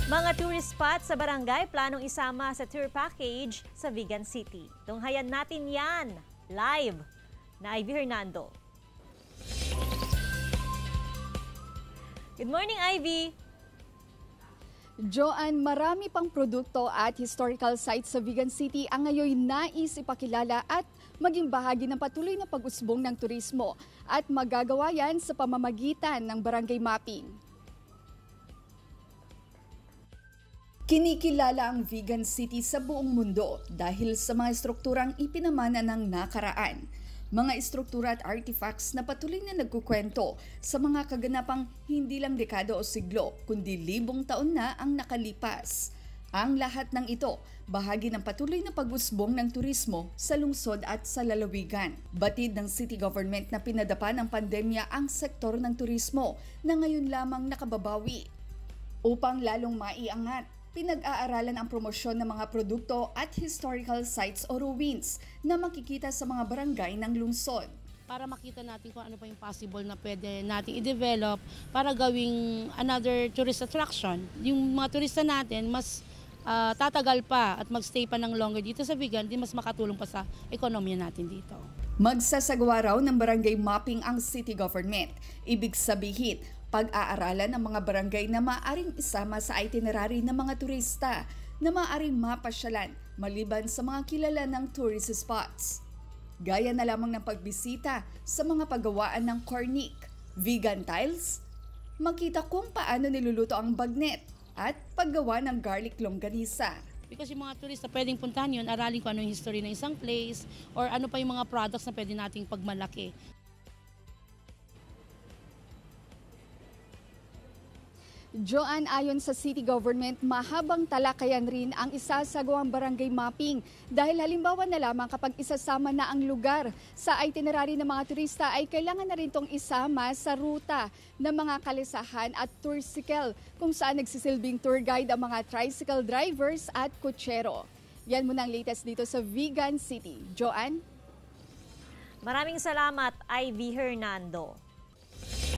Mga tourist spots sa barangay planong isama sa tour package sa Vigan City. Tunghayan natin yan live na Ivy Hernando. Good morning, Ivy! Joanne, marami pang produkto at historical sites sa Vigan City ang ngayon nais ipakilala at maging bahagi ng patuloy na pag-usbong ng turismo at magagawa yan sa pamamagitan ng barangay mapping. Kinikilala ang Vigan City sa buong mundo dahil sa mga estrukturang ipinamana ng nakaraan. Mga estruktura at artifacts na patuloy na nagkukwento sa mga kaganapang hindi lang dekada o siglo, kundi libong taon na ang nakalipas. Ang lahat ng ito, bahagi ng patuloy na pag-usbong ng turismo sa lungsod at sa lalawigan. Batid ng city government na pinadapa ng pandemya ang sektor ng turismo na ngayon lamang nakababawi. Upang lalong maiangat, pinag-aaralan ang promosyon ng mga produkto at historical sites o ruins na makikita sa mga barangay ng lungsod. Para makita natin kung ano pa yung possible na pwede natin i-develop para gawing another tourist attraction. Yung mga turista natin mas tatagal pa at magstay pa ng longer dito sa Vigan, di mas makatulong pa sa ekonomiya natin dito. Magsasagawa raw ng barangay mapping ang city government. Ibig sabihin, pag-aaralan ng mga barangay na maaaring isama sa itinerary ng mga turista na maaaring mapasyalan maliban sa mga kilala ng tourist spots. Gaya na lamang ng pagbisita sa mga paggawaan ng cornic, vegan tiles, makita kung paano niluluto ang bagnet at paggawa ng garlic longganisa. Because yung mga turista pwedeng puntahan yun, aralin kung ano yung history ng isang place or ano pa yung mga products na pwede nating pagmalaki. Joanne, ayon sa city government, mahabang talakayan rin ang isasagawang barangay mapping dahil halimbawa na lamang kapag isasama na ang lugar sa itinerary ng mga turista ay kailangan na rin itong isama sa ruta ng mga kalisahan at toursicle kung saan nagsisilbing tour guide ang mga tricycle drivers at kutsero. Yan muna ang latest dito sa Vigan City. Joanne? Maraming salamat, Ivy Hernando.